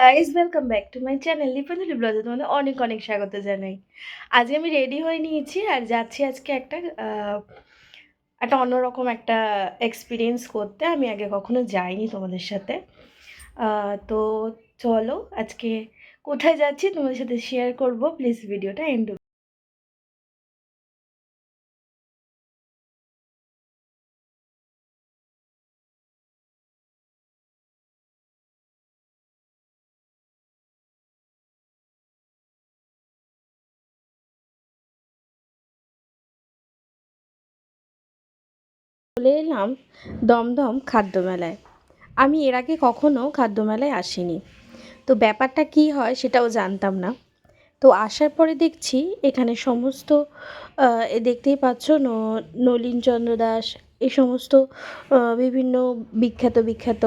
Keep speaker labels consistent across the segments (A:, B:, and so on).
A: Guys welcome back to my channel Lipanjali ব্লগে তোমাদের অনেক অনেক স্বাগত জানাই। আজকে আমি রেডি হয়ে নিয়েছি আর যাচ্ছি আজকে একটা অন্যরকম একটা এক্সপিরিয়েন্স করতে। আমি আগে কখনো যাইনি তোমাদের সাথে। তো চলো আজকে কোথায় যাচ্ছি তোমাদের সাথে শেয়ার করব। প্লিজ ভিডিওটা এন্ড চলে এলাম দমদম খাদ্য মেলায়। আমি এর আগে কখনো খাদ্য মেলায় আসিনি, তো ব্যাপারটা কি হয় সেটাও জানতাম না। তো আসার পরে দেখছি এখানে সমস্ত দেখতেই পাচ্ছ নলিনচন্দ্র দাস, এই সমস্ত বিভিন্ন বিখ্যাত বিখ্যাত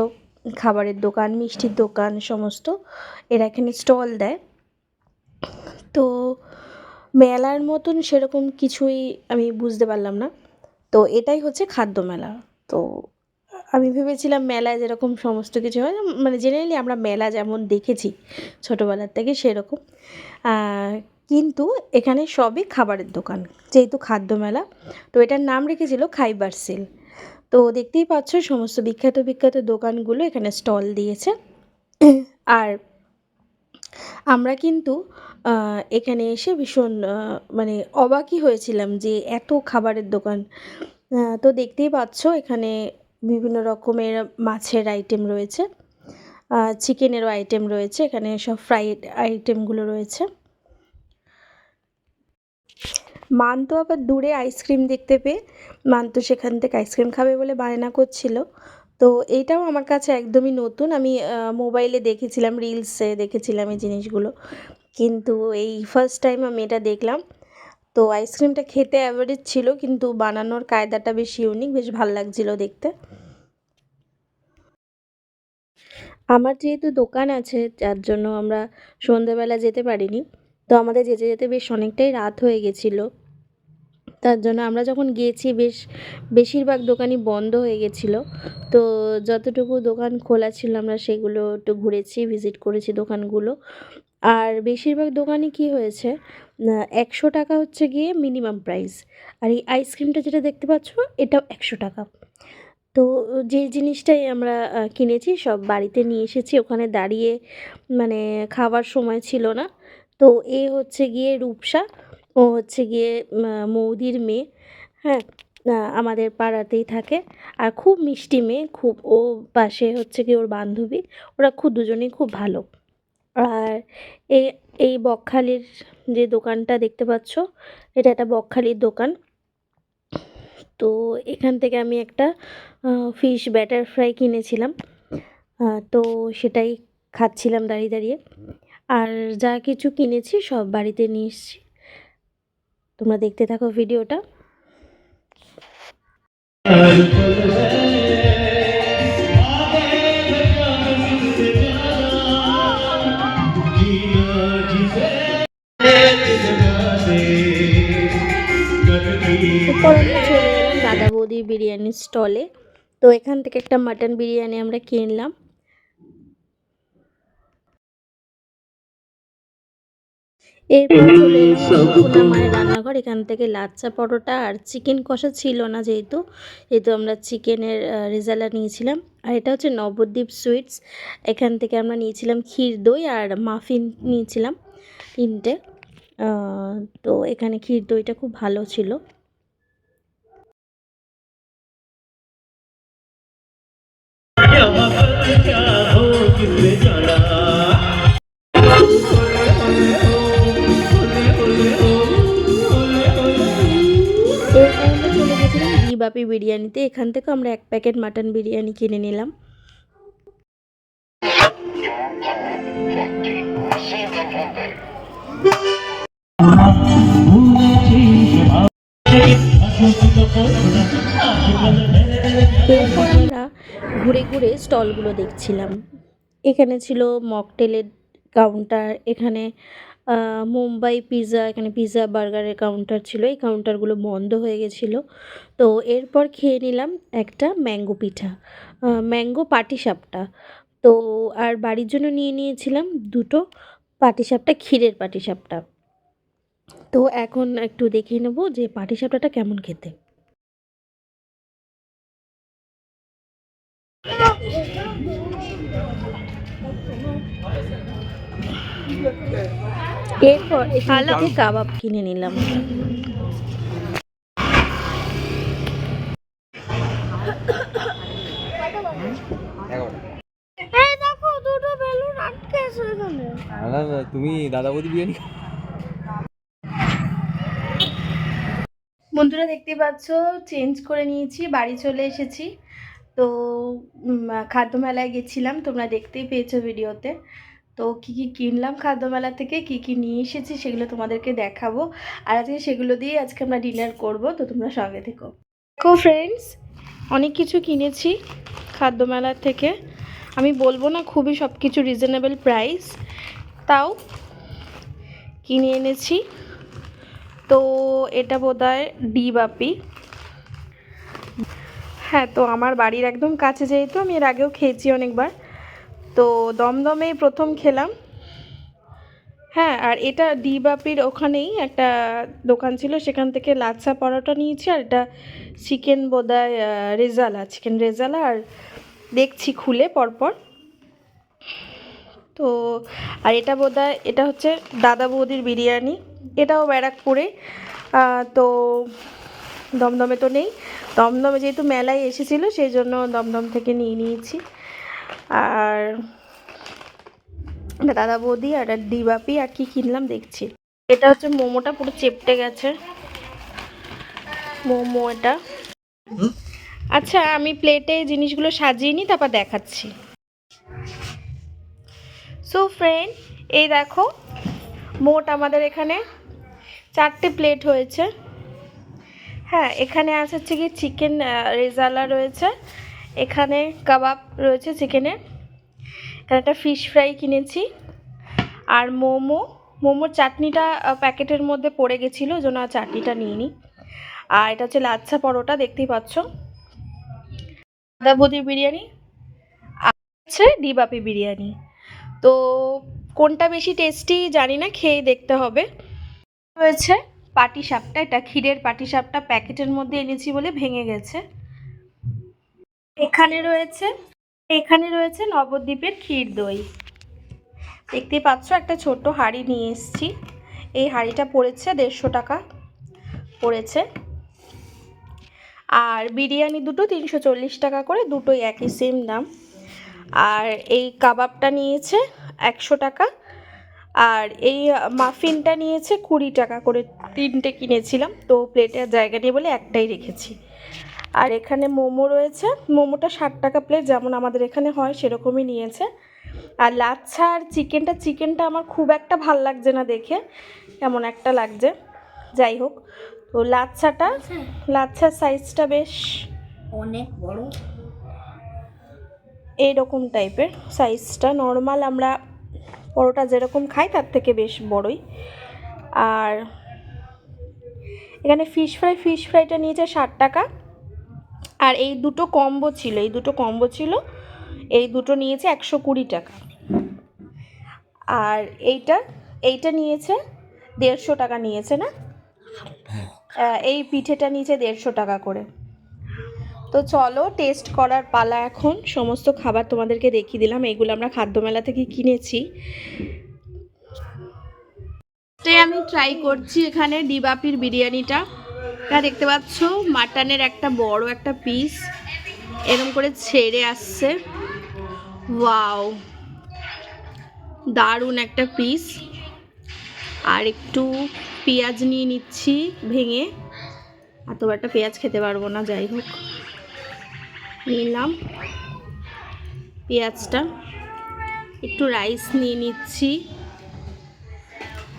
A: খাবারের দোকান, মিষ্টির দোকান সমস্ত এরা এখানে স্টল দেয়। তো মেলার মতন সেরকম কিছুই আমি বুঝতে পারলাম না। তো এটাই হচ্ছে খাদ্য মেলা। তো আমি ভেবেছিলাম মেলায় যেরকম সমস্ত কিছু হয়, মানে জেনারেলি আমরা মেলা যেমন দেখেছি ছোটোবেলার থেকে সেরকম, কিন্তু এখানে সবই খাবারের দোকান, যেহেতু খাদ্য মেলা। তো এটার নাম রেখেছিল খাইবার সেল। তো দেখতেই পাচ্ছ সমস্ত বিখ্যাত বিখ্যাত দোকানগুলো এখানে স্টল দিয়েছে। আর আমরা কিন্তু এখানে এসে ভীষণ মানে অবাকই হয়েছিলাম যে এত খাবারের দোকান। তো দেখতেই পাচ্ছ এখানে বিভিন্ন রকমের মাছের আইটেম রয়েছে, চিকেনেরও আইটেম রয়েছে, এখানে সব ফ্রাইড আইটেমগুলো রয়েছে। মান্তু আবার দূরে আইসক্রিম দেখতে পেয়ে মান্তু সেখান থেকে আইসক্রিম খাবে বলে বায়না করছিল। তো এইটাও আমার কাছে একদমই নতুন। আমি মোবাইলে দেখেছিলাম, রিলসে দেখেছিলাম এই জিনিসগুলো, কিন্তু এই ফার্স্ট টাইম আমি এটা দেখলাম। তো আইসক্রিমটা খেতে অ্যাভারেজ ছিল, কিন্তু বানানোর কায়দাটা বেশ ইউনিক, বেশ ভাল লাগছিলো দেখতে। আমার যেহেতু দোকান আছে যার জন্য আমরা সন্ধেবেলা যেতে পারিনি। তো আমাদের যেতে যেতে বেশ অনেকটাই রাত হয়ে গেছিলো। তার জন্য আমরা যখন গিয়েছি বেশিরভাগ দোকানই বন্ধ হয়ে গেছিলো। তো যতটুকু দোকান খোলা ছিল আমরা সেগুলো একটু ঘুরেছি, ভিজিট করেছি দোকানগুলো। আর বেশিরভাগ দোকানই কী হয়েছে, 100 টাকা হচ্ছে গিয়ে মিনিমাম প্রাইস। আর এই আইসক্রিমটা যেটা দেখতে পাচ্ছ এটাও 100 টাকা। তো যে জিনিসটাই আমরা কিনেছি সব বাড়িতে নিয়ে এসেছি, ওখানে দাঁড়িয়ে মানে খাওয়ার সময় ছিল না। তো এ হচ্ছে গিয়ে রূপসা, ও হচ্ছে গিয়ে মৌদির মেয়ে। হ্যাঁ, আমাদের পাড়াতেই থাকে। আর খুব মিষ্টি মেয়ে, খুব। ও পাশে হচ্ছে গিয়ে ওর বান্ধবী। ওরা দুজনেই খুব ভালো। আর এই এই বকখালির যে দোকানটা দেখতে পাচ্ছ, এটা একটা বকখালির দোকান। তো এখান থেকে আমি একটা ফিশ ব্যাটার ফ্রাই কিনেছিলাম। তো সেটাই খাচ্ছিলাম দাঁড়িয়ে দাঁড়িয়ে। আর যা কিছু কিনেছি সব বাড়িতে নিয়ে এসেছি। তোমরা দেখতে থাকো ভিডিওটা। এরপর আমরা চলে এলাম দাদা বৌদির বিরিয়ানির স্টলে। তো এখান থেকে একটা মাটন বিরিয়ানি আমরা কিনলাম। এরপর চলে এলাম অন্নপূর্ণা মায়ের রান্নাঘর। এখান থেকে লাচ্চা পরোটা আর চিকেন কষা ছিল না, যেহেতু আমরা চিকেনের রেজালা নিয়েছিলাম। আর এটা হচ্ছে নবদ্বীপ সুইটস। এখান থেকে আমরা নিয়েছিলাম ক্ষীর দই আর মাফিন নিয়েছিলাম 3টে। তো এখানে ক্ষীর দইটা খুব ভালো ছিল। এরপর আমরা চলে গেছিলাম বি বাপি বিরিয়ানিতে। এখান থেকে আমরা 1 প্যাকেট মাটন বিরিয়ানি কিনে নিলাম। এরপর আমরা ঘুরে ঘুরে স্টলগুলো দেখছিলাম। এখানে ছিল মকটেলের কাউন্টার, এখানে মুম্বাই পিৎজা, এখানে পিৎজা বার্গারের কাউন্টার ছিল। এই কাউন্টারগুলো বন্ধ হয়ে গেছিলো। তো এরপর খেয়ে নিলাম একটা ম্যাঙ্গো পিঠা, ম্যাঙ্গো পাটিসাপটা। তো আর বাড়ির জন্য নিয়ে নিয়েছিলাম দুটো পাটিসাপটা, ক্ষীরের পাটিসাপটা। তো এখন একটু দেখে নেব যে পাটিসাপটাটা কেমন খেতে। এরপর এখান থেকে কাবাব কিনে নিলাম।
B: তুমি দাদা বৌদি বিরিয়ানি।
A: বন্ধুরা দেখতে পাচ্ছ চেঞ্জ করে নিয়েছি, বাড়ি চলে এসেছি। তো খাদ্য মেলায় গেছিলাম, তোমরা দেখতেই পেয়েছো ভিডিওতে। তো কী কী কিনলাম খাদ্য মেলা থেকে, কী কী নিয়ে এসেছি সেগুলো তোমাদেরকে দেখাবো। আর আজকে সেগুলো দিয়ে আজকে আমরা ডিনার করব, তো তোমরা সঙ্গে থেকো। দেখো ফ্রেন্ডস, অনেক কিছু কিনেছি খাদ্য মেলার থেকে। আমি বলবো না খুবই সব কিছু রিজনেবল প্রাইস, তাও কিনে এনেছি। তো এটা বোধহয় ডি বাপি। হ্যাঁ, তো আমার বাড়ির একদম কাছে, যেহেতু আমি এর আগেও খেয়েছি অনেকবার, তো দমদমেই প্রথম খেলাম। হ্যাঁ, আর এটা ডি বাপির ওখানেই একটা দোকান ছিল, সেখান থেকে লাচ্ছা পরোটা নিয়েছি। আর এটা চিকেন বোধহয় রেজালা, চিকেন রেজালা। আর দেখছি খুলে পরপর। তো আর এটা বোধহয় এটা হচ্ছে দাদা বৌদির বিরিয়ানি, এটাও ব্যারাকপুরে। তো দমদমে তো নেই, দমদমে যেহেতু মেলায় এসেছিলো সেই জন্য দমদম থেকে নিয়ে নিয়েছি। আর দাদা বৌদি আর ডিবাপি। আর কি কিনলাম দেখছি। এটা হচ্ছে মোমোটা পুরো চেপটে গেছে, মোমো এটা। আচ্ছা, আমি প্লেটে জিনিসগুলো সাজিয়ে নিই, তারপর দেখাচ্ছি। সো ফ্রেন্ড, এই দেখো মোট আমাদের এখানে 4টে প্লেট হয়েছে। হ্যাঁ, এখানে আছে হচ্ছে কি চিকেন রেজালা রয়েছে, এখানে কাবাব রয়েছে চিকেনের, এখানে একটা ফিশ ফ্রাই কিনেছি, আর মোমোর চাটনিটা প্যাকেটের মধ্যে পড়ে গেছিলো, ওই জন্য আর চাটনিটা নিয়ে নিই। আর এটা হচ্ছে লাচ্ছা পরোটা, দেখতেই পাচ্ছ। দাদা বৌদির বিরিয়ানি আর হচ্ছে ডিবাপি বিরিয়ানি। তো কোনটা বেশি টেস্টি জানি না, খেয়ে দেখতে হবে। রয়েছে পাটিসাপটা, এটা ক্ষীরের পাটিসাপটা, প্যাকেটের মধ্যে এনেছি বলে ভেঙে গেছে। এখানে রয়েছে নবদ্বীপের ক্ষীর দই, দেখতেই পাচ্ছ। একটা ছোট্ট হাঁড়ি নিয়ে এসেছি, এই হাঁড়িটা পড়েছে 150 টাকা পড়েছে। আর বিরিয়ানি দুটো 340 টাকা করে, দুটোই একই সেম দাম। আর এই কাবাবটা নিয়েছে 100 টাকা, আর এই মাফিনটা নিয়েছে 20 টাকা করে। 3টে কিনেছিলাম, তো প্লেটের জায়গা নেই বলে একটাই রেখেছি। আর এখানে মোমো রয়েছে, মোমোটা 60 টাকা প্লেট, যেমন আমাদের এখানে হয় সেরকমই নিয়েছে। আর লাচ্ছা আর চিকেনটা আমার খুব একটা ভাল লাগছে না দেখে, কেমন একটা লাগছে। যাই হোক, তো লাচ্ছার সাইজটা বেশ অনেক বড়, এইরকম টাইপের সাইজটা। নর্মাল আমরা পরোটা যেরকম খাই তার থেকে বেশ বড়ই। আর এখানে ফিশ ফ্রাইটা নিয়েছে 60 টাকা। আর এই দুটো কম্বো ছিল, এই দুটো নিয়েছে 120 টাকা। আর এইটা নিয়েছে 150 টাকা নিয়েছে না, এই পিঠেটা নিয়েছে 150 টাকা করে। তো চলো টেস্ট করার পালা এখন। সমস্ত খাবার তোমাদেরকে দেখিয়ে দিলাম, এগুলো আমরা খাদ্যমেলা থেকে কিনেছি। আমি ট্রাই করছি এখানে ডিবাপির বিরিয়ানিটা। দেখতে পাচ্ছ মাটনের একটা বড় একটা পিস এরকম করে ছেড়ে আসছে, ওয়াও দারুণ একটা পিস। আর একটু পেঁয়াজ নিয়ে নিচ্ছি ভেঙে, এত একটা পেঁয়াজ খেতে পারবো না, যাই হোক নিলাম পেঁয়াজটা। একটু রাইস নিয়ে নিচ্ছি,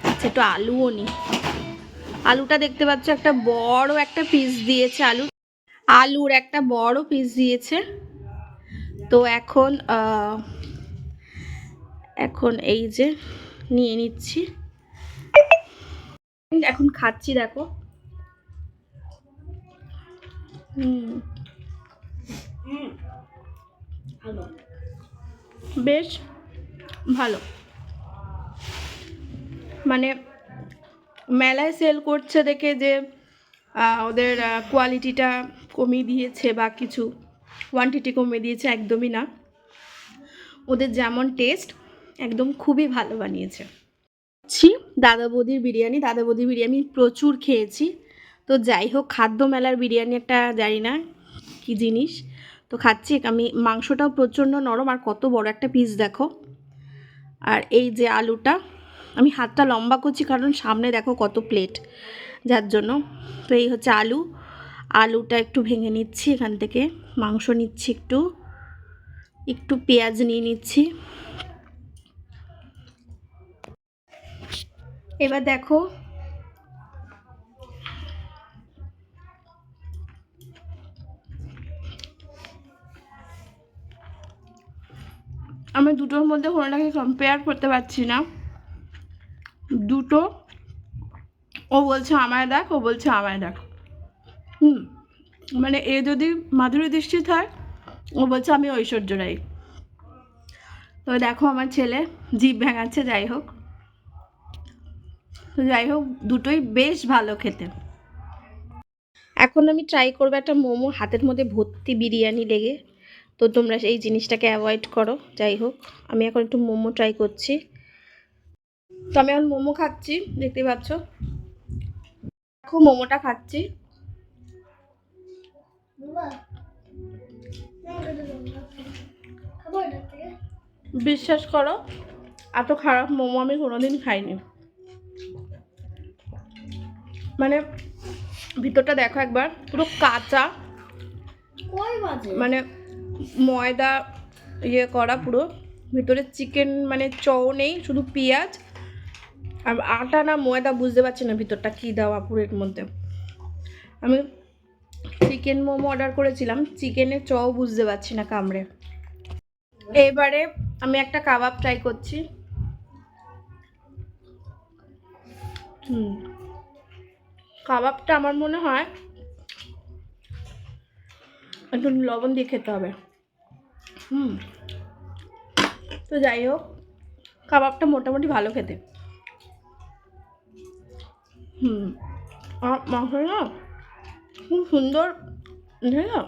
A: আচ্ছা একটু আলুও নিই। আলুটা দেখতে পাচ্ছ একটা বড় একটা পিস দিয়েছে, আলুর একটা বড় পিস দিয়েছে। তো এখন এই যে নিয়ে নিচ্ছি, এখন খাচ্ছি দেখো। বেশ ভালো, মানে মেলায় সেল করছে দেখে যে ওদের কোয়ালিটিটা কমিয়ে দিয়েছে বা কিছু কোয়ান্টিটি কমিয়ে দিয়েছে, একদমই না। ওদের যেমন টেস্ট একদম খুবই ভালো বানিয়েছে। দাদা বৌদির বিরিয়ানি, দাদা বৌদির বিরিয়ানি প্রচুর খেয়েছি। তো যাই হোক, খাদ্য মেলার বিরিয়ানি একটা জানি না কী জিনিস, তো খাচ্ছি আমি। মাংসটাও প্রচণ্ড নরম, আর কত বড় একটা পিস দেখো। আর এই যে আলুটা, আমি হাতটা লম্বা করছি কারণ সামনে দেখো কত প্লেট, যার জন্য। তো এই হচ্ছে আলু, আলুটা একটু ভেঙে নিচ্ছি এখান থেকে। মাংস নিচ্ছি, একটু একটু পেঁয়াজ নিয়ে নিচ্ছি। এবার দেখো আমি দুটোর মধ্যে কোনোটাকে কম্পেয়ার করতে পারছি না। দুটো, ও বলছে আমায় দেখ, ও বলছে আমায় দেখ। মানে এ যদি মাধুরী দীক্ষিত হয়, ও বলছে আমি ঐশ্বর্য রাই। তো দেখো আমার ছেলে জিভ ভেঙাচ্ছে। যাই হোক, তো যাই হোক, দুটোই বেশ ভালো খেতে। এখন আমি ট্রাই করবো একটা মোমো, হাতের মধ্যে ভর্তি বিরিয়ানি লেগে। তো তোমরা এই জিনিসটাকে অ্যাভয়েড করো। যাই হোক, আমি এখন একটু মোমো ট্রাই করছি। তো আমি এখন মোমো খাচ্ছি, দেখতে পাচ্ছ। দেখো মোমোটা খাচ্ছি। বিশ্বাস করো, এত খারাপ মোমো আমি কোনোদিন খাইনি। মানে ভিতরটা দেখো একবার, পুরো কাঁচা, মানে ময়দা ইয়ে করা পুরো। ভিতরে চিকেন মানে চও নেই, শুধু পেঁয়াজ আর আটা না ময়দা বুঝতে পারছি না ভিতরটা কী দেওয়া পুরের মধ্যে। আমি চিকেন মোমো অর্ডার করেছিলাম, চিকেনের চও বুঝতে পারছি না কামড়ে। এবারে আমি একটা কাবাব ট্রাই করছি। কাবাবটা আমার মনে হয় একটু লবণ দিয়ে খেতে হবে। তো যাই হোক, কাবাবটা মোটামুটি ভালো খেতে। আর মাংস না খুব সুন্দর, না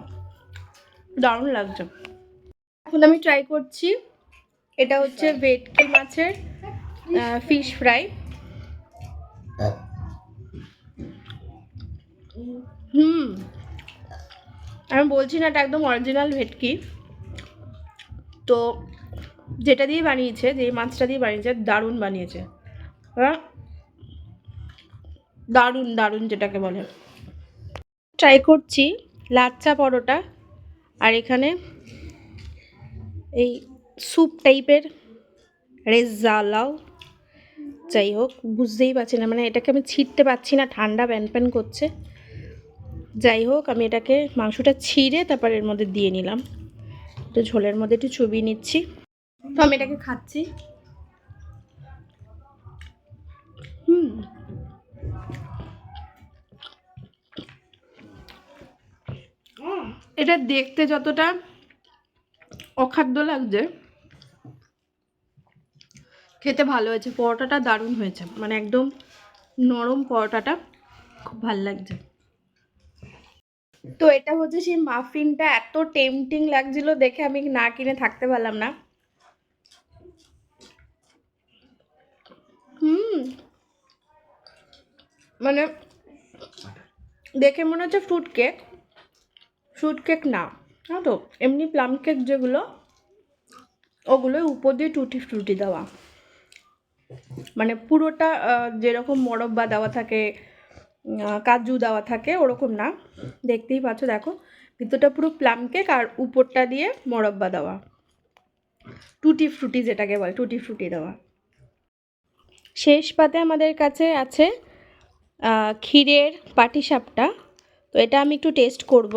A: দারুণ লাগছে। এখন আমি ট্রাই করছি, এটা হচ্ছে ভেটকি মাছের ফিশ ফ্রাই। আমি বলছি না, এটা একদম অরিজিনাল ভেটকি। তো যেটা দিয়ে বানিয়েছে, যে মাছটা দিয়ে বানিয়েছে, দারুণ বানিয়েছে। হ্যাঁ, দারুণ দারুণ যেটাকে বলে। ট্রাই করছি লাচ্চা পরোটা, আর এখানে এই স্যুপ টাইপের রেজালাও। যাই হোক, বুঝতেই পারছি না, মানে এটাকে আমি ছিঁড়তে পারছি না, ঠান্ডা প্যান প্যান করছে। যাই হোক, আমি এটাকে মাংসটা ছিঁড়ে তারপর এর মধ্যে দিয়ে নিলাম, একটু ঝোলের মধ্যে একটু চুবিয়ে নিচ্ছি। তো আমি এটাকে খাচ্ছি। এটা দেখতে যতটা অখাদ্য লাগছে, খেতে ভালো হয়েছে। পরোটাটা দারুণ হয়েছে, মানে একদম নরম পরোটাটা, খুব ভালো লাগছে। তো এটা হচ্ছে সেই মাফিনটা, এত টেম্পটিং লাগছিল দেখে আমি না কিনে থাকতে পারলাম না। মানে দেখে মনে হচ্ছে ফ্রুট কেক, ফ্রুট কেক না, না তো এমনি প্লাম কেক যেগুলো, ওগুলো উপর দিয়ে টুটি ফ্রুটি দেওয়া। মানে পুরোটা যেরকম মোরব্বা দেওয়া থাকে, কাজু দেওয়া থাকে, ওরকম না। দেখতেই পাচ্ছ, দেখো ভিতরটা পুরো প্লাম কেক আর উপরটা দিয়ে মোরব্বা দেওয়া, টুটি ফ্রুটি যেটাকে বলে, টুটি ফ্রুটি দেওয়া। শেষ পাতে আমাদের কাছে আছে ক্ষীরের পাটিসাপটা। তো এটা আমি একটু টেস্ট করব।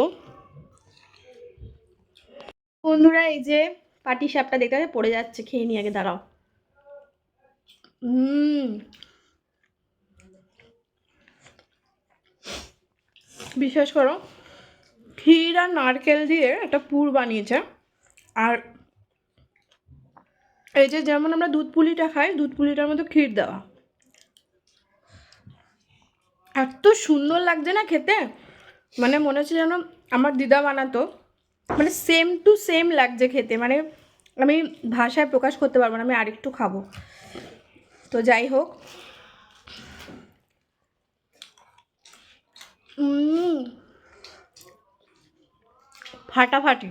A: বন্ধুরা, এই যে পাটিসাপটা দেখতে পড়ে যাচ্ছে, খেয়ে নিয়ে আগে, দাঁড়াও। বিশ্বাস করো, ক্ষীর আর নারকেল দিয়ে একটা পুর বানিয়েছে, আর এই যে যেমন আমরা দুধ পুলিটা খাই, দুধ পুলিটার মধ্যে ক্ষীর দেওয়া। এত সুন্দর লাগছে না খেতে, মানে মনে হচ্ছে যেন আমার দিদা বানাতো, মানে সেম টু সেম লাগছে খেতে, মানে আমি ভাষায় প্রকাশ করতে পারবো না, আমি আরেকটু খাবো। তো যাই হোক, ফাটাফাটি।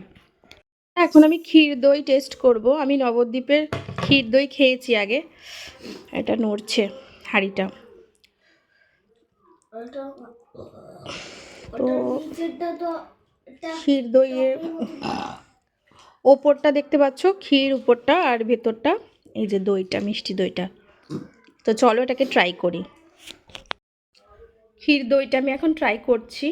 A: এখন আমি ক্ষীর দই টেস্ট করব। আমি নবদ্বীপের ক্ষীর দই খেয়েছি আগে। এটা নড়ছে হাঁড়িটা। তো ক্ষীর দইয়ের ওপরটা দেখতে পাচ্ছ, ক্ষীর উপরটা, আর ভেতরটা এই যে দইটা, মিষ্টি দইটা। তো চলো এটাকে ট্রাই করি। ক্ষীর দইটা আমি এখন ট্রাই করছি।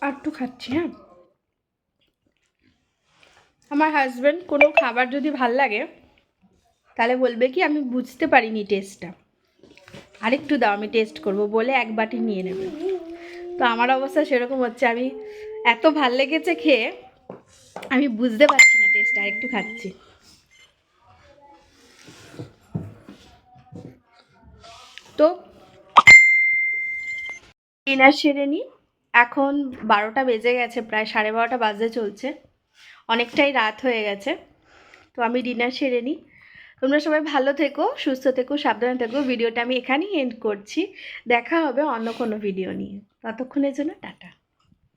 A: আর একটু খাচ্ছি। হ্যাঁ, আমার হাজব্যান্ড কোনো খাবার যদি ভাল লাগে তাহলে বলবে কি আমি বুঝতে পারিনি টেস্টটা, আরেকটু দাও আমি টেস্ট করব বলে এক বাটি নিয়ে নেবে। তো আমার অবস্থা সেরকম হচ্ছে, আমি এত ভাল লেগেছে খেয়ে আমি বুঝতে পারছি না টেস্ট, আরেকটু খাচ্ছি। তো ডিনার সেরে নিই। এখন 12টা বেজে গেছে, প্রায় 12:30 বাজতে চলছে, অনেকটাই রাত হয়ে গেছে। তো আমি ডিনার সেরে নিই। তোমরা সবাই ভালো থেকো, সুস্থ থেকো, সাবধানে থেকো। ভিডিওটা আমি এখানেই এন্ড করছি। দেখা হবে অন্য কোনো ভিডিও নিয়ে। ততক্ষণের জন্য টাটা।